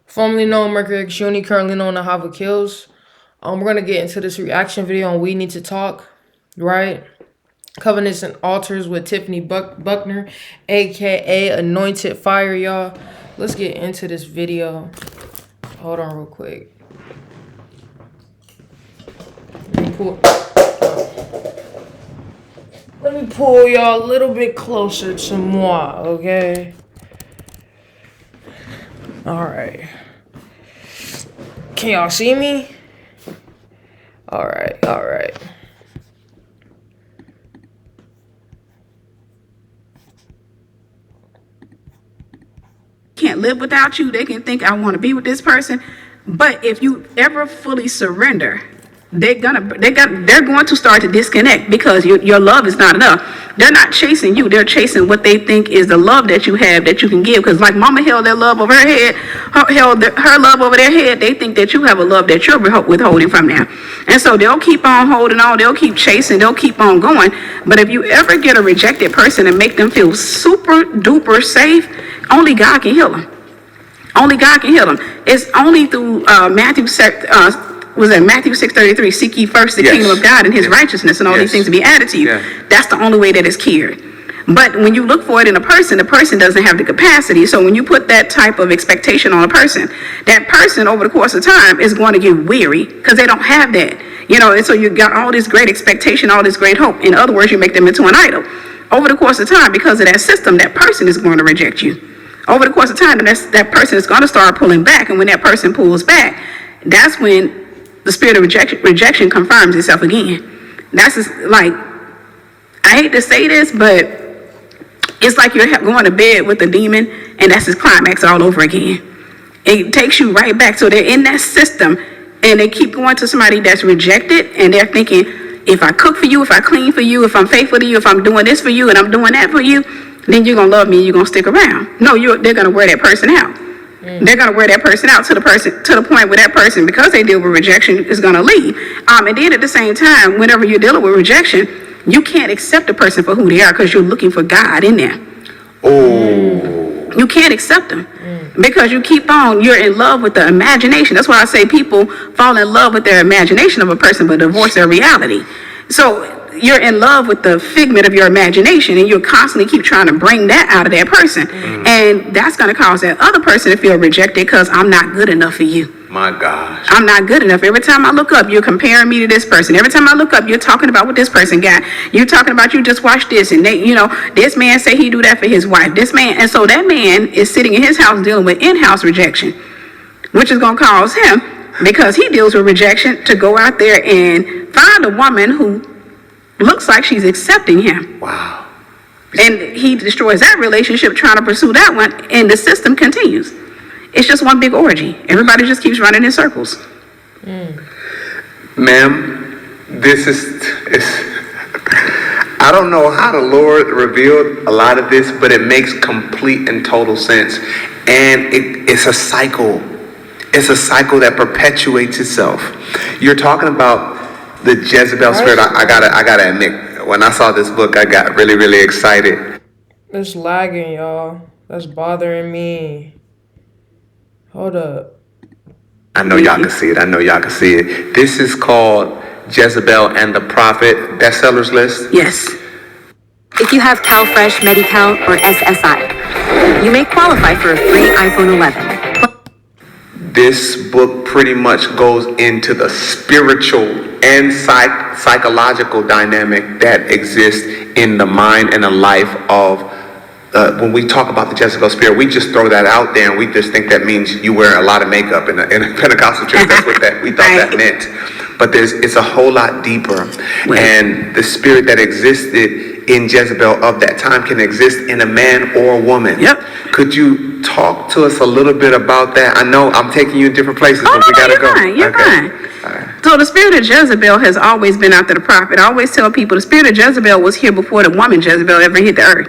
Formerly known Mercury X Uni, currently known as Hava Kills. We're gonna get into this reaction video on We Need to Talk, right? Covenants and Altars with Tiffany Buckner, aka Anointed Fire, y'all. Let's get into this video. Hold on real quick. Let me pull y'all a little bit closer to moi, okay? Alright. Can y'all see me? Alright. Can't live without you. They can think I want to be with this person. But if you ever fully surrender, they're going to start to disconnect because your love is not enough. They're not chasing you. They're chasing what they think is the love that you have that you can give. Because like mama held their love over her head, held her love over their head, they think that you have a love that you're withholding from them. And so they'll keep on holding on. They'll keep chasing. They'll keep on going. But if you ever get a rejected person and make them feel super duper safe, only God can heal them. Only God can heal them. It's only through Matthew 6:33, seek ye first the kingdom of God and his righteousness, and all these things to be added to you. That's the only way that it's cured. But when you look for it in a person, the person doesn't have the capacity. So when you put that type of expectation on a person, that person over the course of time is going to get weary because they don't have that. And so you got all this great expectation, all this great hope. In other words, you make them into an idol. Over the course of time, because of that system, that person is going to reject you. Over the course of time, that person is going to start pulling back. And when that person pulls back, that's when the spirit of rejection confirms itself again. That's just like, I hate to say this, but it's like you're going to bed with a demon and that's his climax all over again. It takes you right back. So they're in that system and they keep going to somebody that's rejected and they're thinking, if I cook for you, if I clean for you, if I'm faithful to you, if I'm doing this for you and I'm doing that for you, then you're going to love me and you're going to stick around. No, they're going to wear that person out. They're going to wear that person out to the point where that person, because they deal with rejection, is going to leave. And then at the same time, whenever you're dealing with rejection, you can't accept a person for who they are because you're looking for God in there. Oh. You can't accept them because you're in love with the imagination. That's why I say people fall in love with their imagination of a person but divorce their reality. So you're in love with the figment of your imagination and you'll constantly keep trying to bring that out of that person. And that's going to cause that other person to feel rejected because I'm not good enough for you. My gosh. I'm not good enough. Every time I look up, you're comparing me to this person. Every time I look up, you're talking about what this person got. You're talking about you just watched this and this man say he do that for his wife. This man, and so that man is sitting in his house dealing with in-house rejection, which is going to cause him, because he deals with rejection, to go out there and find a woman who looks like she's accepting him. Wow. And he destroys that relationship trying to pursue that one, and the system continues. It's just one big orgy. Everybody just keeps running in circles. Ma'am, I don't know how the Lord revealed a lot of this, but it makes complete and total sense. And it's a cycle. It's a cycle that perpetuates itself. You're talking about the Jezebel spirit. I gotta admit, when I saw this book, I got really, really excited. It's lagging, y'all. That's bothering me. Hold up. I know y'all can see it. This is called Jezebel and the Prophet bestsellers list. Yes. If you have CalFresh, Medi-Cal, or SSI, you may qualify for a free iPhone 11. This book pretty much goes into the spiritual and psychological dynamic that exists in the mind and the life of, when we talk about the Jezebel spirit, we just throw that out there and we just think that means you wear a lot of makeup in a Pentecostal church. That's what we thought that meant. But it's a whole lot deeper. And the spirit that existed in Jezebel of that time can exist in a man or a woman. Yep. Could you talk to us a little bit about that? I know I'm taking you in different places, but we gotta go. You're fine. Right. So the spirit of Jezebel has always been after the prophet. I always tell people the spirit of Jezebel was here before the woman Jezebel ever hit the earth.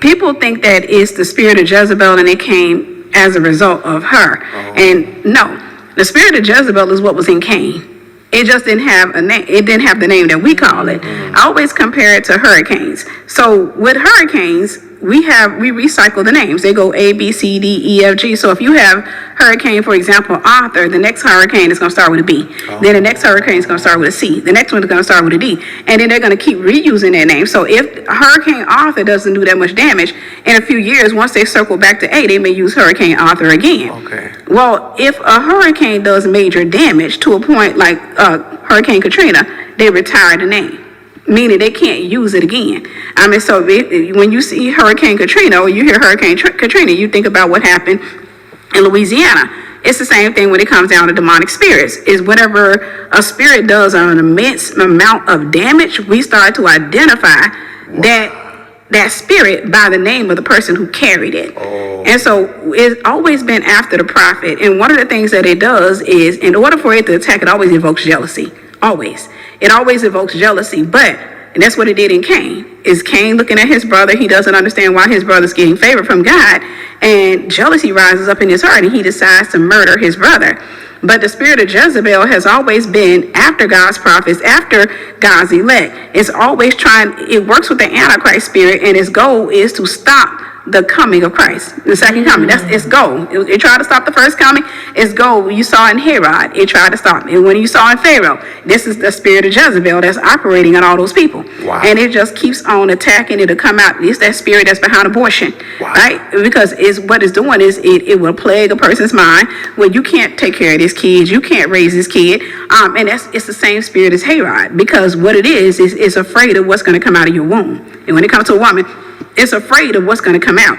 People think that it's the spirit of Jezebel and it came as a result of her. And no, the spirit of Jezebel is what was in Cain. It just didn't have a name. It didn't have the name that we call it. I always compare it to hurricanes. So with hurricanes, we recycle the names. They go A, B, C, D, E, F, G. So if you have hurricane, for example, Arthur, the next hurricane is going to start with a B. Then the next hurricane is going to start with a C. The next one is going to start with a D. And then they're going to keep reusing their name. So if Hurricane Arthur doesn't do that much damage, in a few years, once they circle back to A, they may use Hurricane Arthur again. Okay. Well, if a hurricane does major damage to a point like Hurricane Katrina, they retire the name, meaning they can't use it again. I mean, so when you see Hurricane Katrina or you hear Hurricane Katrina, you think about what happened in Louisiana. It's the same thing when it comes down to demonic spirits. Is whatever a spirit does an immense amount of damage, we start to identify that spirit by the name of the person who carried it. And so it's always been after the prophet. And one of the things that it does is, in order for it to attack, it always evokes jealousy. Always. It always evokes jealousy. And that's what it did in Cain. Is Cain looking at his brother? He doesn't understand why his brother's getting favor from God. And jealousy rises up in his heart and he decides to murder his brother. But the spirit of Jezebel has always been after God's prophets, after God's elect. It's always it works with the Antichrist spirit, and its goal is to stop the coming of Christ, the second coming. That's its goal. It tried to stop the first coming. Its goal, you saw in Herod, it tried to stop. And when you saw in Pharaoh, this is the spirit of Jezebel that's operating on all those people. Wow. And it just keeps on attacking. It'll come out. It's that spirit that's behind abortion, right? Because what it's doing is it will plague a person's mind where you can't take care of this kid, you can't raise this kid, and it's the same spirit as Herod. Because what it is it's afraid of what's going to come out of your womb. And when it comes to a woman, it's afraid of what's going to come out.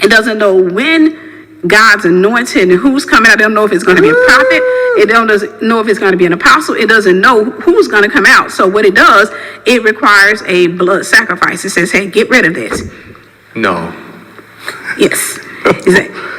It doesn't know when God's anointed and who's coming out. It don't know if it's going to be a prophet. It doesn't know if it's going to be an apostle. It doesn't know who's going to come out. So what it does, it requires a blood sacrifice. It says, hey, get rid of this. No. Yes.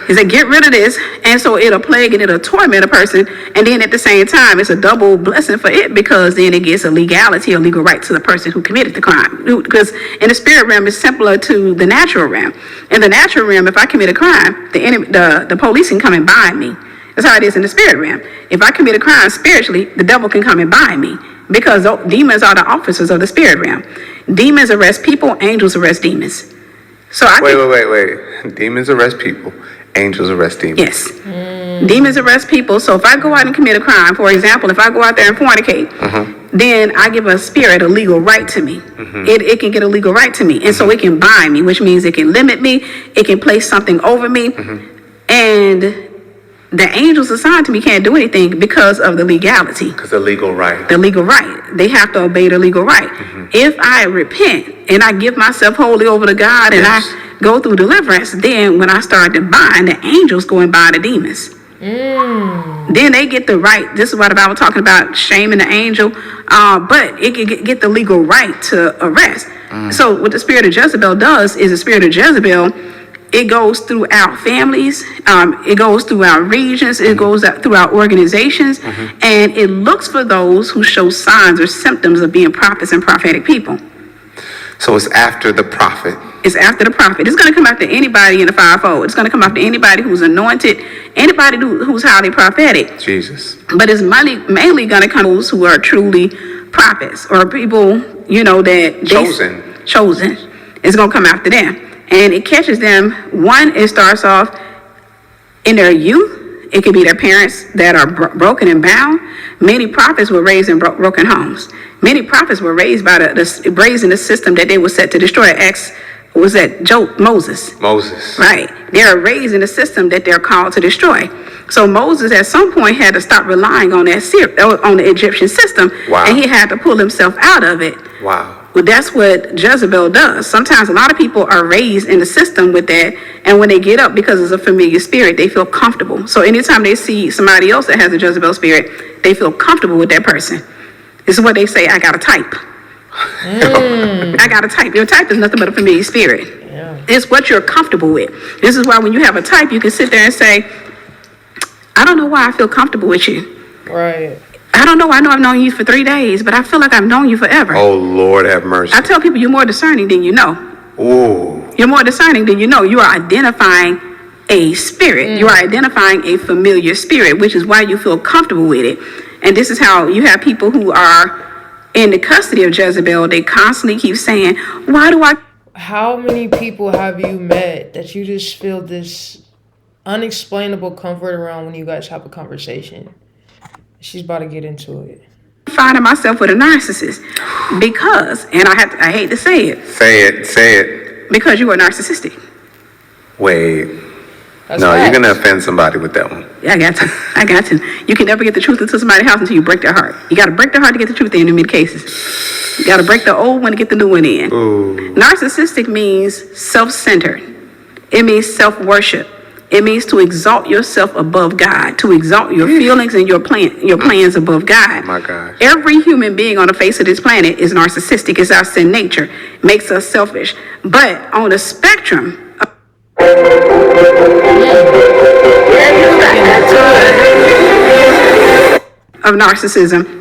He said, get rid of this. And so it'll plague and it'll torment a person. And then at the same time, it's a double blessing for it, because then it gets a legality, a legal right to the person who committed the crime. Because in the spirit realm, it's simpler to the natural realm. In the natural realm, if I commit a crime, the police can come and bind me. That's how it is in the spirit realm. If I commit a crime spiritually, the devil can come and bind me, because demons are the officers of the spirit realm. Demons arrest people, angels arrest demons. So Wait. Demons arrest people. Angels arrest demons. Yes. Demons arrest people. So if I go out and commit a crime, for example, if I go out there and fornicate, then I give a spirit a legal right to me. It can get a legal right to me. And so it can bind me, which means it can limit me. It can place something over me. And the angels assigned to me can't do anything because of the legality. Because the legal right. The legal right. They have to obey the legal right. If I repent and I give myself wholly over to God and I go through deliverance, then when I start to bind, the angels go and bind the demons. Then they get the right. This is what the Bible talking about, shaming the angel. But it can get the legal right to arrest. So what the spirit of Jezebel does is the spirit of Jezebel, it goes throughout families, it goes throughout regions, it goes throughout organizations, and it looks for those who show signs or symptoms of being prophets and prophetic people. So it's after the prophet. It's after the prophet. It's going to come after anybody in the fivefold. It's going to come after anybody who's anointed, anybody who's highly prophetic. Jesus. But it's mainly going to come those who are truly prophets or people, that chosen. It's going to come after them. And it catches them. One, it starts off in their youth. It could be their parents that are broken and bound. Many prophets were raised in broken homes. Many prophets were raised by raised in the system that they were set to destroy. Moses. Right. They are raised in a system that they're called to destroy. So Moses at some point had to stop relying on on the Egyptian system. Wow. And he had to pull himself out of it. Wow. Well, that's what Jezebel does. Sometimes a lot of people are raised in the system with that, and when they get up, because it's a familiar spirit, they feel comfortable. So anytime they see somebody else that has a Jezebel spirit, they feel comfortable with that person. This is what they say, I got a type. I got a type. Your type is nothing but a familiar spirit. Yeah. It's what you're comfortable with. This is why when you have a type, you can sit there and say, I don't know why I feel comfortable with you. Right. I don't know. I know I've known you for 3 days, but I feel like I've known you forever. Oh, Lord have mercy. I tell people you're more discerning than you know. Ooh. You're more discerning than you know. You are identifying a spirit. You are identifying a familiar spirit, which is why you feel comfortable with it. And this is how you have people who are in the custody of Jezebel. They constantly keep saying, why do I... How many people have you met that you just feel this unexplainable comfort around when you guys have a conversation? She's about to get into it. Finding myself with a narcissist because, and I hate to say it. Say it. Because you are narcissistic. Wait. That's No, facts. you're gonna offend somebody with that one. Yeah, I got to. You can never get the truth into somebody's house until you break their heart. You got to break their heart to get the truth in many cases. You got to break the old one to get the new one in. Ooh. Narcissistic means self-centered. It means self-worship. It means to exalt yourself above God, to exalt your feelings and your plans above God. My gosh. Every human being on the face of this planet is narcissistic. It's our sin nature. Makes us selfish. But on the spectrum of narcissism,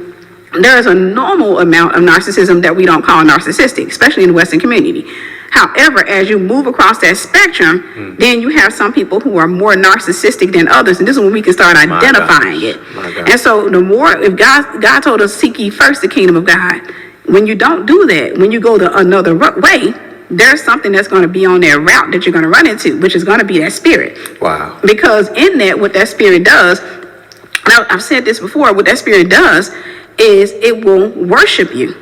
there is a normal amount of narcissism that we don't call narcissistic, especially in the Western community. However, as you move across that spectrum, then you have some people who are more narcissistic than others, and this is when we can start identifying it. And so the more, if God told us, seek ye first the kingdom of God, when you don't do that, when you go the another way, there's something that's going to be on that route that you're going to run into, which is going to be that spirit. Wow. Because in that, what that spirit does, and I've said this before, what that spirit does is it will worship you.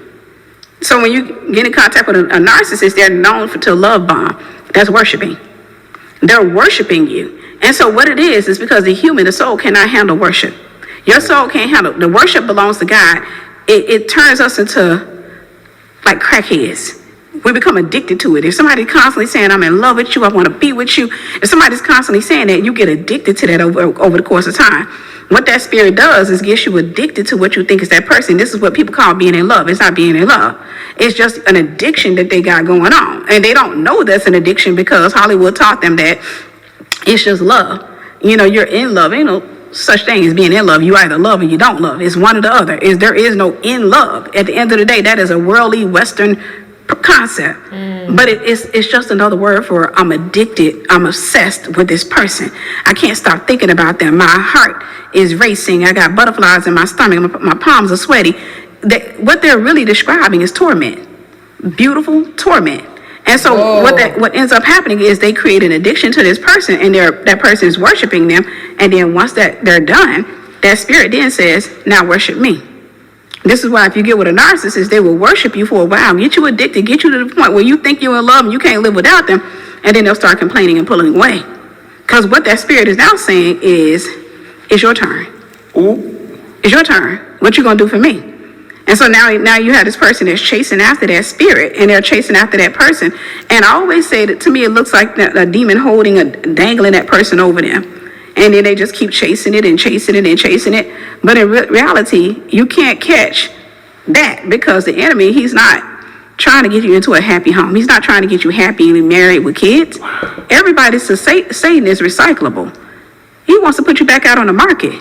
So when you get in contact with a narcissist, they're known to love bomb. That's worshiping. They're worshiping you. And so what it is because the soul cannot handle worship. Your soul can't handle, the worship belongs to God. It turns us into like crackheads. We become addicted to it. If somebody's constantly saying, I'm in love with you, I want to be with you. If somebody's constantly saying that, you get addicted to that over the course of time. What that spirit does is gets you addicted to what you think is that person. This is what people call being in love. It's not being in love. It's just an addiction that they got going on. And they don't know that's an addiction because Hollywood taught them that it's just love. You know, you're in love. Ain't no such thing as being in love. You either love or you don't love. It's one or the other. There is no in love. At the end of the day, that is a worldly Western concept. But it's just another word for I'm addicted, I'm obsessed with this person. I can't stop thinking about them. My heart is racing. I got butterflies in my stomach. My palms are sweaty. What they're really describing is torment. Beautiful torment. And so what ends up happening is they create an addiction to this person, and that person is worshiping them. And then once that they're done, that spirit then says, now worship me. This is why if you get with a narcissist, they will worship you for a while, get you addicted, get you to the point where you think you're in love and you can't live without them, and then they'll start complaining and pulling away. Because what that spirit is now saying is, it's your turn. Ooh. It's your turn. What you gonna do for me? And so now you have this person that's chasing after that spirit, and they're chasing after that person. And I always say that to me, it looks like a demon dangling that person over them. And then they just keep chasing it and chasing it and chasing it. But in reality, you can't catch that because the enemy, he's not trying to get you into a happy home. He's not trying to get you happy and married with kids. Everybody says Satan is recyclable. He wants to put you back out on the market.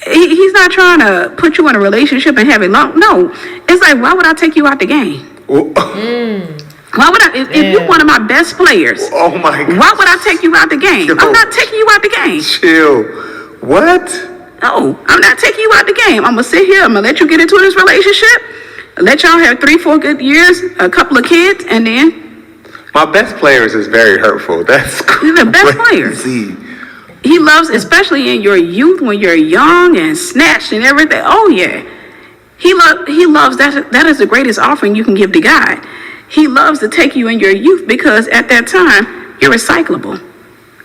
He's not trying to put you in a relationship and have it long. No, it's like, why would I take you out the game? Why would I, if you're one of my best players, Oh my God. why would I take you out the game? I'm not taking you out the game. Chill. What? No, I'm not taking you out the game. I'm gonna sit here. I'm gonna let you get into this relationship. Let y'all have 3-4 good years, a couple of kids, and then My best players is very hurtful. That's crazy. He's the best players. He loves, especially in your youth when you're young and snatched and everything. Oh yeah, he loves that. That is the greatest offering you can give to God. He loves to take you in your youth because at that time you're recyclable.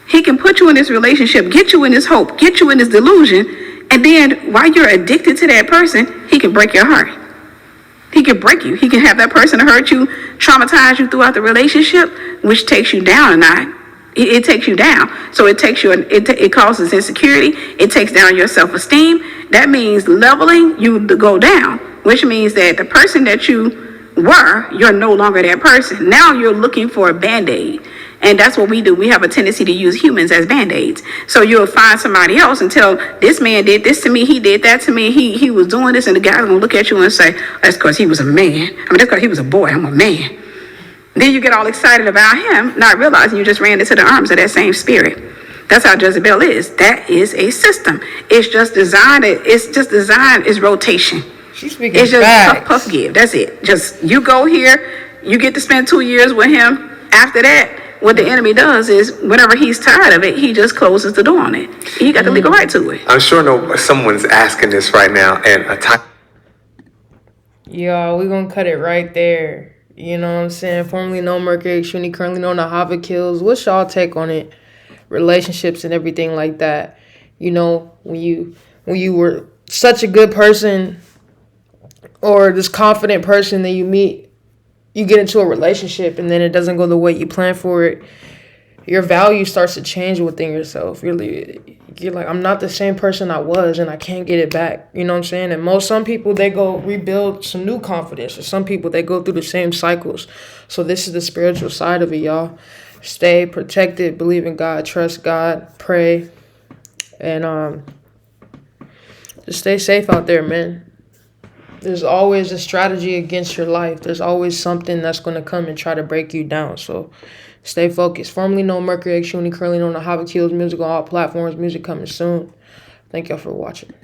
He can put you in this relationship, get you in this hope, get you in this delusion, and then while you're addicted to that person, he can break your heart. He can break you. He can have that person hurt you, traumatize you throughout the relationship, which takes you down a notch. It takes you down. So it takes you, it causes insecurity. It takes down your self-esteem. That means leveling you to go down, which means that the person that you were, you're no longer that person. Now you're looking for a Band-Aid. And that's what we do. We have a tendency to use humans as Band-Aids. So you'll find somebody else and tell, this man did this to me, he did that to me, he was doing this, and the guy's gonna look at you and say, that's because he was a man. I mean, that's because he was a boy, I'm a man. Then you get all excited about him, not realizing you just ran into the arms of that same spirit. That's how Jezebel is. That is a system. It's just designed, it's rotation. She's speaking It's just facts. puff give. That's it. Just you go here, you get to spend 2 years with him. After that, what the enemy does is, whenever he's tired of it, he just closes the door on it. He got the legal right to it. I'm sure someone's asking this right now, and Yeah, we gonna cut it right there. You know what I'm saying? Formerly known Mercury X Unity, currently known as Hava Kills. What's y'all take on it? Relationships and everything like that. You know, when you were such a good person or this confident person that you meet, you get into a relationship and then it doesn't go the way you plan for it. Your value starts to change within yourself. You're like, I'm not the same person I was, and I can't get it back. You know what I'm saying? And some people, they go rebuild some new confidence, or some people, they go through the same cycles. So this is the spiritual side of it, y'all. Stay protected, believe in God, trust God, pray, and just stay safe out there, man. There's always a strategy against your life. There's always something that's going to come and try to break you down. So stay focused. Formerly known Mercury X Unity, currently known as Hava Kills. Music on all platforms. Music coming soon. Thank y'all for watching.